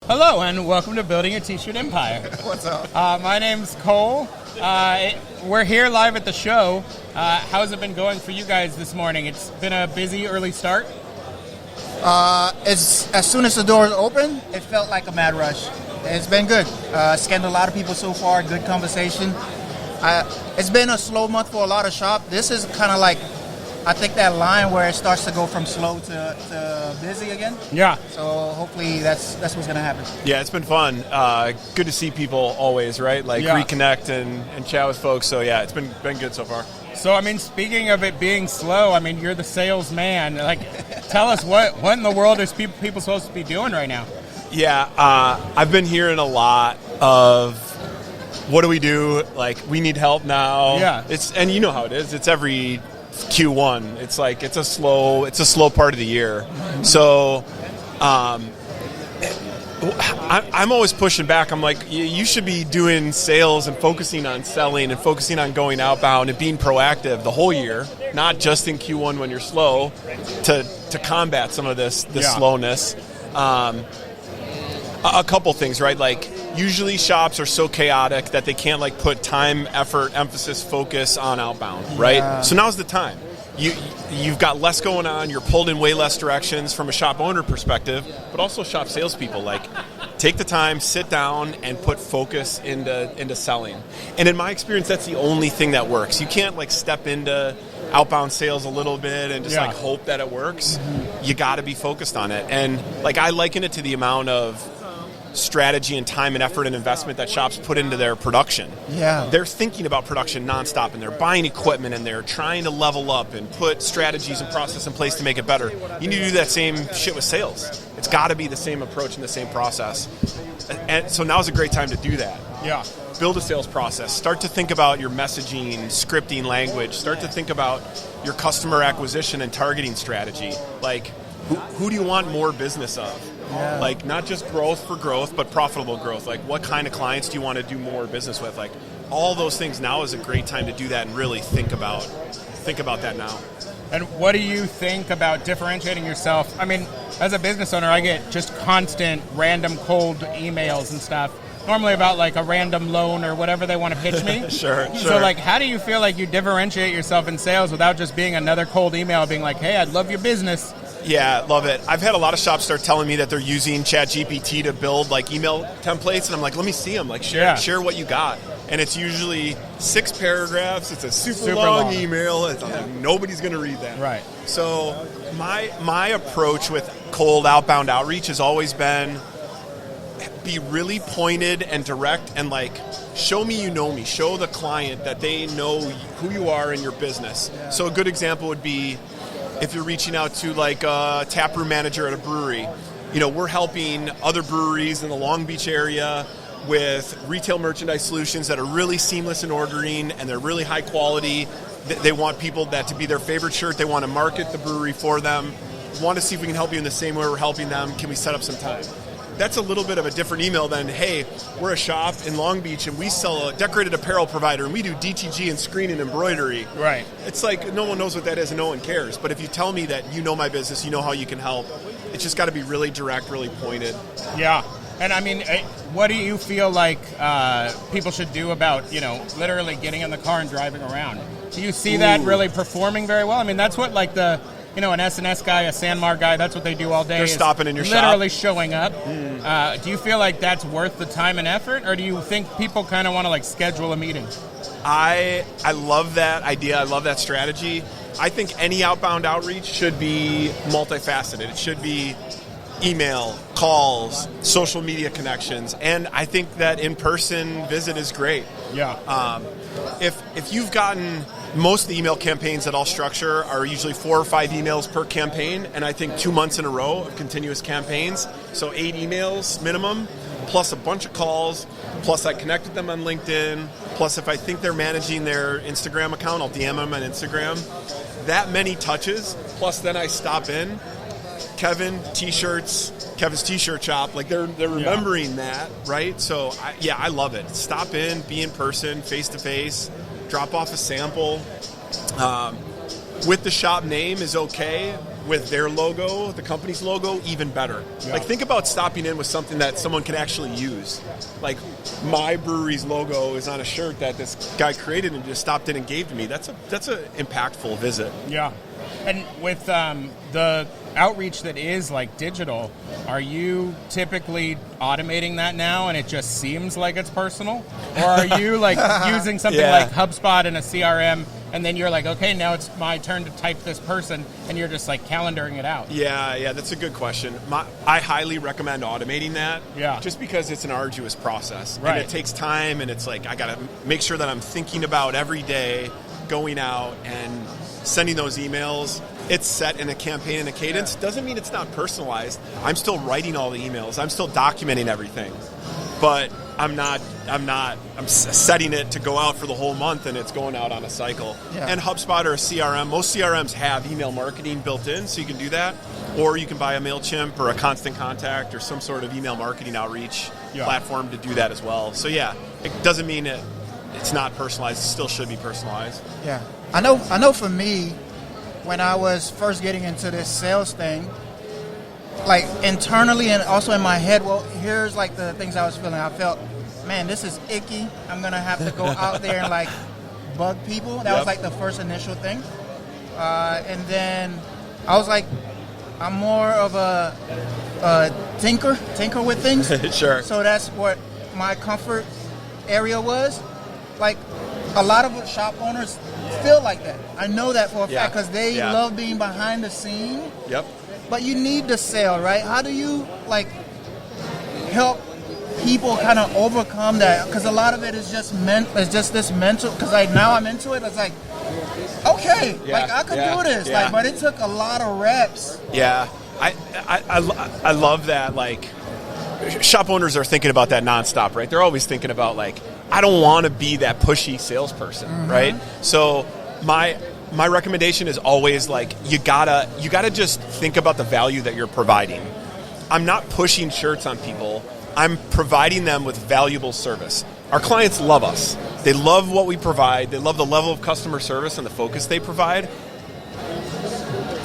Hello, and welcome to Building a T-Shirt Empire. What's up? My name's Cole. We're here live at the show. How's it been going for you guys this morning? It's been a busy early start. As soon as the doors open, it felt like a mad rush. It's been good. Scanned a lot of people so far. Good conversation. It's been a slow month for a lot of shop. This is kind of like, I think, that line where it starts to go from slow to busy again. Yeah. So hopefully that's what's going to happen. Yeah, it's been fun. Good to see people always, right? Like reconnect and chat with folks. So yeah, it's been good so far. So, I mean, speaking of it being slow, I mean, you're the salesman. Like, tell us what in the world is people supposed to be doing right now? Yeah, I've been hearing a lot of, what do we do? Like, we need help now. Yeah. And you know how it is. It's every Q1. It's like it's a slow part of the year. So I'm always pushing back. I'm like, you should be doing sales and focusing on selling and focusing on going outbound and being proactive the whole year, not just in Q1 when you're slow, to combat some of this slowness. A couple things, right? Like, usually shops are so chaotic that they can't like put time, effort, emphasis, focus on outbound, right? Yeah. So now's the time. You've got less going on. You're pulled in way less directions from a shop owner perspective, but also shop salespeople. Like, take the time, sit down, and put focus into selling. And in my experience, that's the only thing that works. You can't like step into outbound sales a little bit and just like hope that it works. Mm-hmm. You got to be focused on it. And like, I liken it to the amount of strategy and time and effort and investment that shops put into their production. Yeah. They're thinking about production nonstop, and they're buying equipment, and they're trying to level up and put strategies and process in place to make it better. You need to do that same shit with sales. It's got to be the same approach and the same process. And so now's a great time to do that. Yeah. Build a sales process. Start to think about your messaging, scripting language. Start to think about your customer acquisition and targeting strategy. Like, who do you want more business of? Yeah. Like, not just growth for growth, but profitable growth. Like, what kind of clients do you want to do more business with? Like, all those things. Now is a great time to do that and really think about that now. And what do you think about differentiating yourself? I mean, as a business owner, I get just constant random cold emails and stuff, normally about like a random loan or whatever they want to pitch me. Sure. So like, how do you feel like you differentiate yourself in sales without just being another cold email being like, hey, I'd love your business? Yeah, love it. I've had a lot of shops start telling me that they're using ChatGPT to build like email templates, and I'm like, let me see them. Like, share what you got. And it's usually 6 paragraphs. It's a super long email. It's like, nobody's going to read that. Right. So my approach with cold outbound outreach has always been be really pointed and direct and like, show me you know me. Show the client that they know who you are in your business. Yeah. So a good example would be, if you're reaching out to like a taproom manager at a brewery, you know, we're helping other breweries in the Long Beach area with retail merchandise solutions that are really seamless in ordering and they're really high quality. They want people that to be their favorite shirt. They want to market the brewery for them. Want to see if we can help you in the same way we're helping them. Can we set up some time? That's a little bit of a different email than, hey, we're a shop in Long Beach and we sell a decorated apparel provider and we do DTG and screen and embroidery. Right. It's like no one knows what that is and no one cares. But if you tell me that you know my business, you know how you can help, it's just got to be really direct, really pointed. Yeah. And I mean, what do you feel like people should do about, you know, literally getting in the car and driving around? Do you see that really performing very well? I mean, that's what like the... You know, an S&S guy, a Sanmar guy, that's what they do all day. They're stopping in your shop. Literally showing up. Do you feel like that's worth the time and effort, or do you think people kind of want to like schedule a meeting? I love that idea. I love that strategy. I think any outbound outreach should be multifaceted. It should be email, calls, social media connections, and I think that in-person visit is great. Yeah. If you've gotten... Most of the email campaigns that I'll structure are usually 4 or 5 emails per campaign, and I think 2 months in a row of continuous campaigns. So 8 emails minimum, plus a bunch of calls, plus I connected them on LinkedIn, plus if I think they're managing their Instagram account, I'll DM them on Instagram. That many touches, plus then I stop in. Kevin's T-shirt shop, like they're remembering that, right? So I love it. Stop in, be in person, face-to-face. Drop off a sample. With the shop name is okay. with their logo, the company's logo, even better. Yeah. Like, think about stopping in with something that someone can actually use. Like, my brewery's logo is on a shirt that this guy created and just stopped in and gave to me. That's a impactful visit. Yeah. And with the outreach that is like digital, are you typically automating that now and it just seems like it's personal? Or are you like using something like HubSpot in a CRM and then you're like, okay, now it's my turn to type this person, and you're just like calendaring it out? Yeah, that's a good question. I highly recommend automating that. Yeah. Just because it's an arduous process. Right. And it takes time, and it's like, I got to make sure that I'm thinking about every day going out and sending those emails. It's set in a campaign and a cadence. Doesn't mean it's not personalized. I'm still writing all the emails. I'm still documenting everything. But I'm setting it to go out for the whole month, and it's going out on a cycle. Yeah. And HubSpot or a CRM, most CRMs have email marketing built in, so you can do that. Or you can buy a MailChimp or a Constant Contact or some sort of email marketing outreach platform to do that as well. So yeah, it doesn't mean it's not personalized. It still should be personalized. Yeah, I know. For me, when I was first getting into this sales thing, like internally and also in my head, well, here's like the things I was feeling. I felt, man, this is icky. I'm gonna have to go out there and like bug people. That was like the first initial thing, and then I was like, I'm more of a tinker with things. Sure. So that's what my comfort area was. Like, a lot of shop owners feel like that. I know that for a fact because they love being behind the scene. Yep. But you need the sale, right? How do you like help people kind of overcome that? Because a lot of it is just this mental. Because like now I'm into it. It's like, okay, like I could do this. Yeah. Like, but it took a lot of reps. Yeah, I love that. Like, shop owners are thinking about that nonstop, right? They're always thinking about like, I don't want to be that pushy salesperson, right? So my recommendation is always like, you gotta just think about the value that you're providing. I'm not pushing shirts on people. I'm providing them with valuable service. Our clients love us. They love what we provide. They love the level of customer service and the focus they provide.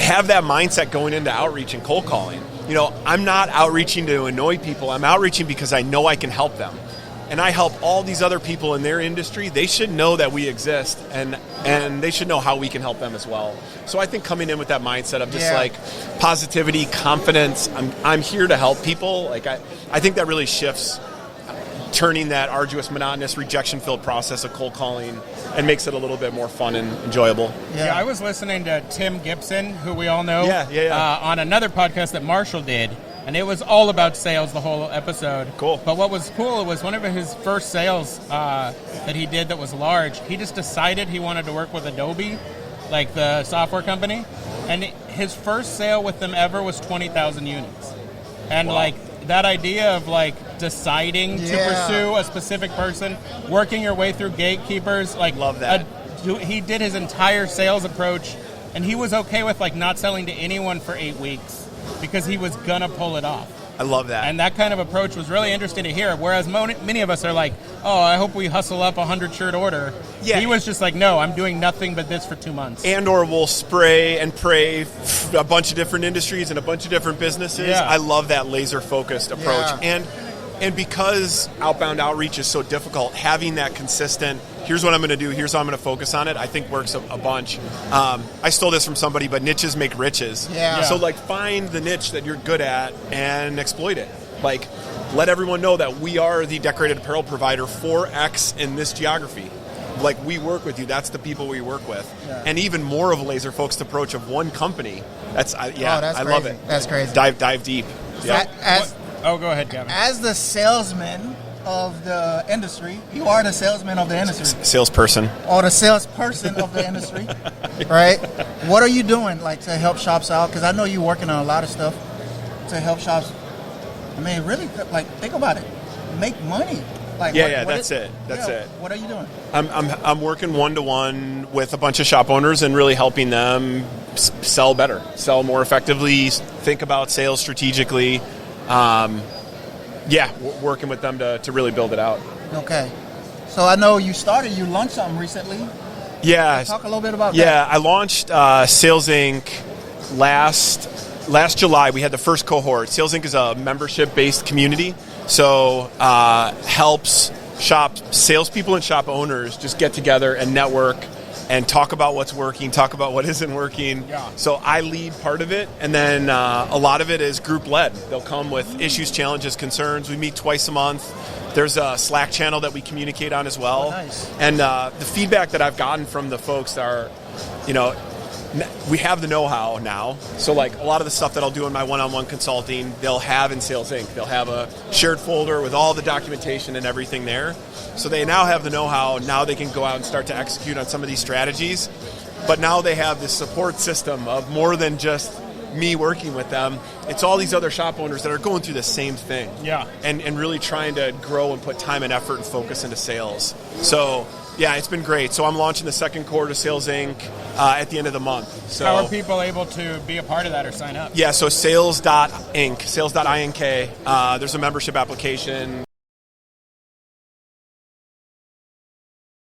Have that mindset going into outreach and cold calling. You know, I'm not outreaching to annoy people. I'm outreaching because I know I can help them. And I help all these other people in their industry. They should know that we exist, and they should know how we can help them as well. So I think coming in with that mindset of just like positivity, confidence, I'm here to help people. Like I think that really shifts, turning that arduous, monotonous, rejection-filled process of cold calling and makes it a little bit more fun and enjoyable. Yeah, I was listening to Tim Gibson, who we all know, on another podcast that Marshall did. And it was all about sales, the whole episode. Cool. But what was cool was one of his first sales that he did that was large, he just decided he wanted to work with Adobe, like the software company. And his first sale with them ever was 20,000 units. And like that idea of like deciding to pursue a specific person, working your way through gatekeepers. Like, love that. He did his entire sales approach, and he was okay with like not selling to anyone for 8 weeks. Because he was gonna pull it off. I love that. And that kind of approach was really interesting to hear. Whereas many of us are like, oh, I hope we hustle up a 100-shirt order. Yeah. He was just like, no, I'm doing nothing but this for 2 months. And or we'll spray and pray a bunch of different industries and a bunch of different businesses. Yeah. I love that laser-focused approach. Yeah. And because outbound outreach is so difficult, having that consistent, here's what I'm going to do, here's how I'm going to focus on it, I think works a bunch. I stole this from somebody, but niches make riches. Yeah. So like find the niche that you're good at and exploit it. Like let everyone know that we are the decorated apparel provider for X in this geography. Like we work with you, that's the people we work with. Yeah. And even more of a laser-focused approach of one company. That's I love it. That's crazy. Dive deep. Yeah. Oh, go ahead, Kevin. As the salesman of the industry, you are the salesman of the industry. Salesperson. Or the salesperson of the industry, right? What are you doing, like, to help shops out? Because I know you're working on a lot of stuff to help shops. I mean, really, like, think about it. Make money. Like, that's it. What are you doing? I'm working one-to-one with a bunch of shop owners and really helping them sell better, sell more effectively, think about sales strategically. Working with them to really build it out. Okay. So I know you launched something recently. Yeah. Talk a little bit about that. Yeah, I launched Sales Inc. last July, we had the first cohort. Sales Inc. is a membership-based community, so helps shop salespeople and shop owners just get together and network and talk about what's working, talk about what isn't working. Yeah. So I lead part of it, and then a lot of it is group-led. They'll come with issues, challenges, concerns. We meet twice a month. There's a Slack channel that we communicate on as well. Oh, nice. And the feedback that I've gotten from the folks are, we have the know-how now. So like a lot of the stuff that I'll do in my one-on-one consulting, they'll have in Sales Inc. They'll have a shared folder with all the documentation and everything there. So they now have the know-how. Now they can go out and start to execute on some of these strategies. But now they have this support system of more than just me working with them. It's all these other shop owners that are going through the same thing. Yeah. And really trying to grow and put time and effort and focus into sales. So yeah, it's been great. So I'm launching the second quarter Sales Inc. At the end of the month. So how are people able to be a part of that or sign up? Yeah, so sales.inc, sales.ink. There's a membership application.